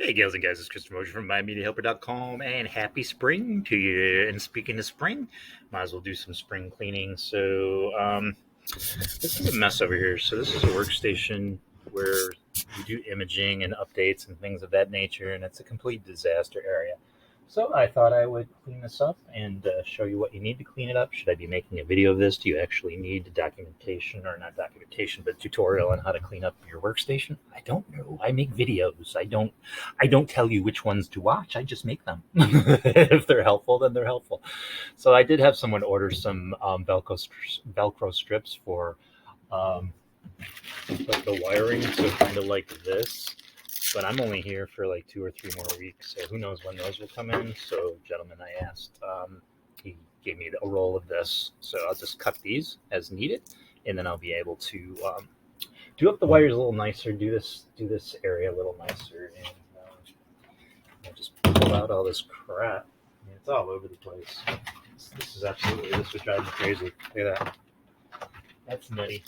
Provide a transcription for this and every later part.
Hey, gals and guys, it's Christopher Mosier from MyMediaHelper.com, and happy spring to you. And speaking of spring, might as well do some spring cleaning. So, this is a mess over here. So this is a workstation where we do imaging and updates and things of that nature, and it's a complete disaster area. So I thought I would clean this up and show you what you need to clean it up. Should I be making a video of this? Do you actually need documentation, or not documentation, but tutorial on how to clean up your workstation? I don't know. I make videos. I don't tell you which ones to watch. I just make them. If they're helpful, then they're helpful. So I did have someone order some Velcro strips for like the wiring, so kind of like this. But I'm only here for like 2 or 3 more weeks, so who knows when those will come in. So, gentleman, I asked, he gave me a roll of this, so I'll just cut these as needed, and then I'll be able to do up the wires a little nicer, do this area a little nicer, and I'll just pull out all this crap. I mean, it's all over the place. This would drive me crazy. Look at that. That's nutty.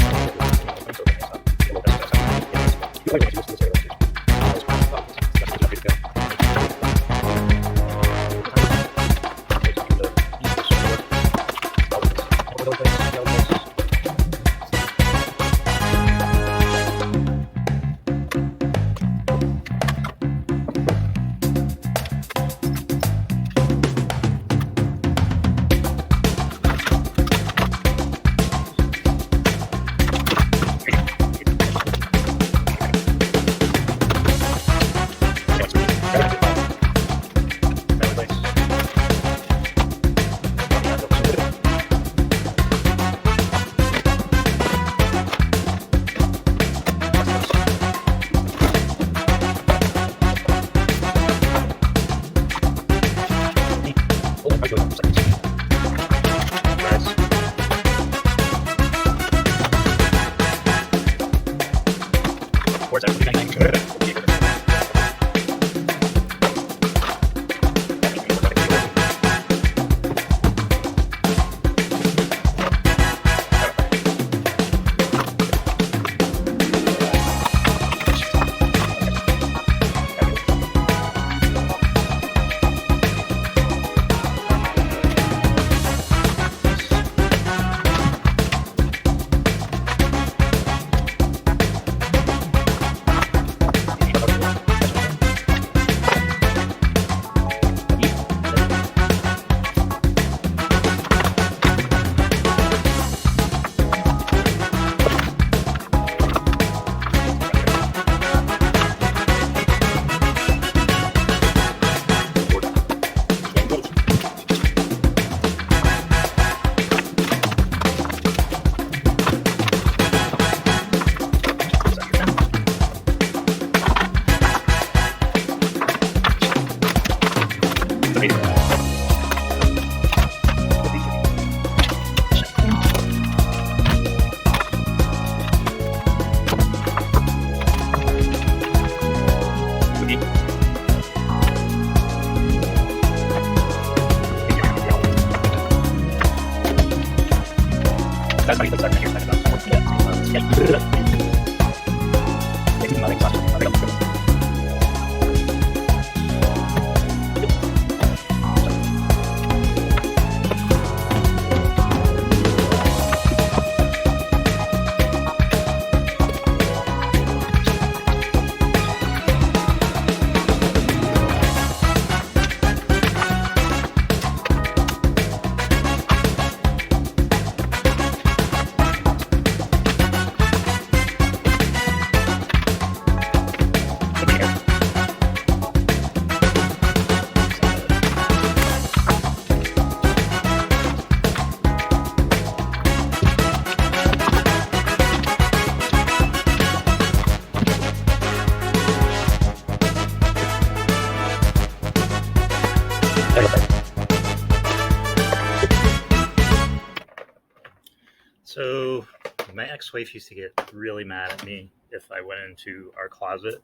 So my ex-wife used to get really mad at me if I went into our closet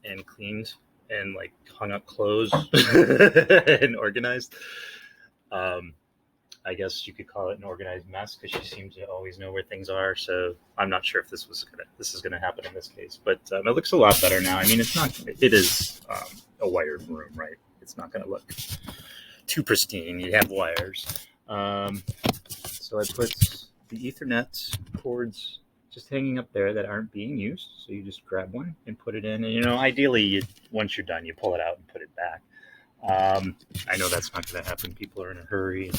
and cleaned and like hung up clothes and organized. I guess you could call it an organized mess, because she seems to always know where things are. So I'm not sure if this is going to happen in this case, but it looks a lot better now. I mean, it's not. It is a wired room, right? It's not going to look too pristine. You have wires. So I put the Ethernet cords just hanging up there that aren't being used. So you just grab one and put it in. And, ideally, once you're done, you pull it out and put it back. I know that's not going to happen. People are in a hurry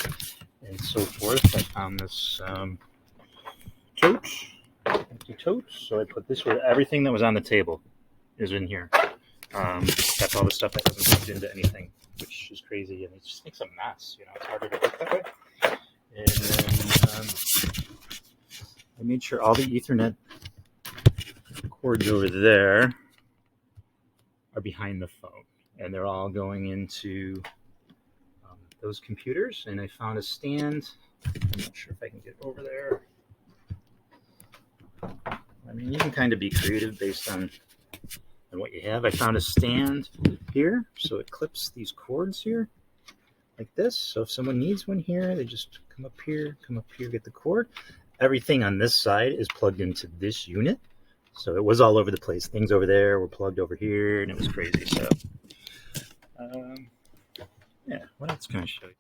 and so forth. I found this tote, empty tote. So I put this where everything that was on the table is in here. That's all the stuff that hasn't plugged into anything, which is crazy, and it just makes a mess. It's harder to work that way. And then I made sure all the Ethernet cords over there are behind the phone, and they're all going into those computers. And I found a stand. I'm not sure if I can get over there. I mean, you can kind of be creative based on what you have. I found a stand here, so it clips these cords here like this. So if someone needs one here, they just come up here, get the cord. Everything on this side is plugged into this unit. So it was all over the place. Things over there were plugged over here, and it was crazy. So, yeah, what else can I show you?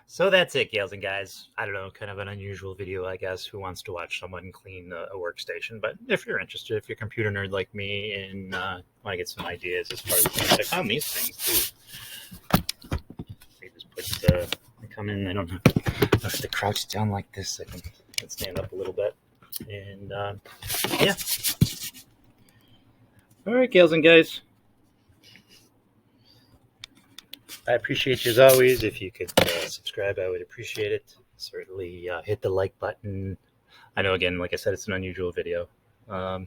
So that's it, gals and guys. I don't know, kind of an unusual video, I guess. Who wants to watch someone clean a workstation? But if you're interested, if you're a computer nerd like me and want to get some ideas as far as things, I found these things too. They just put, I come in, I don't have to crouch down like this. I can stand up a little bit. And yeah. All right, gals and guys. I appreciate you as always. If you could subscribe, I would appreciate it. Certainly hit the like button. I know, again, like I said, it's an unusual video. I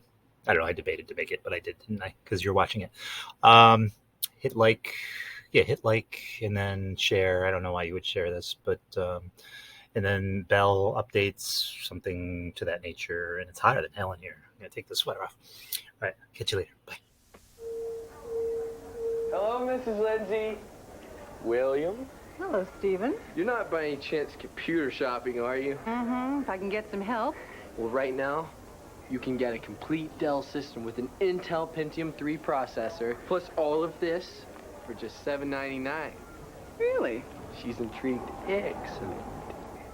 don't know, I debated to make it, but I did, didn't I? Because you're watching it. Hit like, and then share. I don't know why you would share this, but and then bell updates, something to that nature. And it's hotter than hell in here. I'm going to take the sweater off. All right, catch you later. Bye. Hello, Mrs. Lindsay. William? Hello, Stephen. You're not by any chance computer shopping, are you? Mm-hmm. If I can get some help. Well, right now, you can get a complete Dell system with an Intel Pentium 3 processor, plus all of this for just $7.99. Really? She's intrigued. Excellent.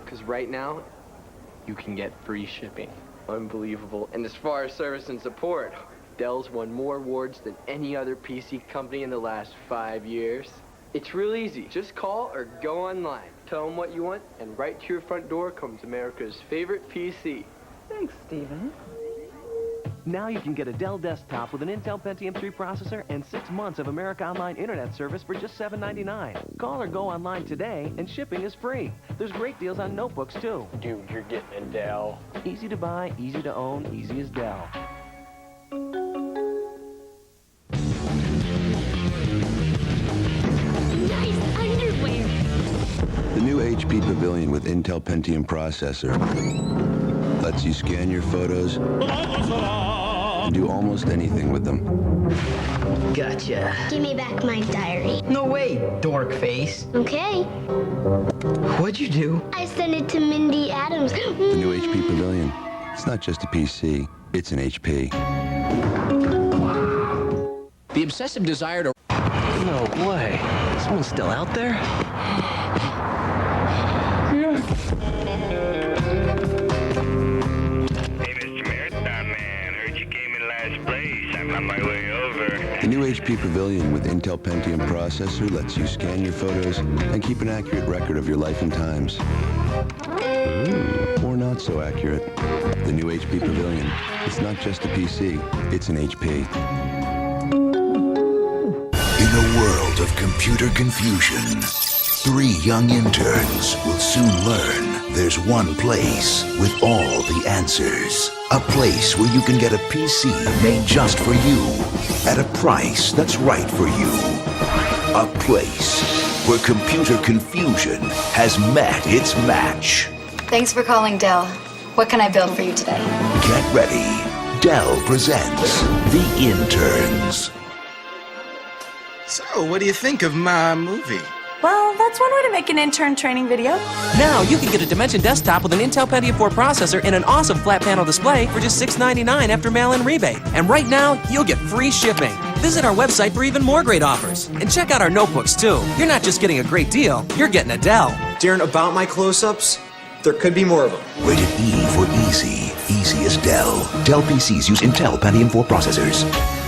Because right now, you can get free shipping. Unbelievable. And as far as service and support, Dell's won more awards than any other PC company in the last 5 years. It's real easy. Just call or go online. Tell them what you want, and right to your front door comes America's favorite PC. Thanks, Stephen. Now you can get a Dell desktop with an Intel Pentium 3 processor and 6 months of America Online Internet service for just $7.99. Call or go online today, and shipping is free. There's great deals on notebooks, too. Dude, you're getting a Dell. Easy to buy, easy to own, easy as Dell. The new HP Pavilion with Intel Pentium processor lets you scan your photos and do almost anything with them. Gotcha. Give me back my diary. No way, dork face. Okay. What'd you do? I sent it to Mindy Adams. The new HP Pavilion. It's not just a PC, it's an HP. The obsessive desire to... No way. Someone's still out there? The new HP Pavilion with Intel Pentium processor lets you scan your photos and keep an accurate record of your life and times. Or not so accurate. The new HP Pavilion. It's not just a PC, it's an HP. In a world of computer confusion, 3 young interns will soon learn there's one place with all the answers. A place where you can get a PC made just for you at a price that's right for you. A place where computer confusion has met its match. Thanks for calling Dell. What can I build for you today? Get ready. Dell presents The Interns. So, what do you think of my movie? Well, that's one way to make an intern training video. Now you can get a Dimension desktop with an Intel Pentium 4 processor and an awesome flat panel display for just $6.99 after mail-in rebate. And right now, you'll get free shipping. Visit our website for even more great offers. And check out our notebooks, too. You're not just getting a great deal, you're getting a Dell. Darren, about my close-ups, there could be more of them. Rated E for easy. Easy as Dell. Dell PCs use Intel Pentium 4 processors.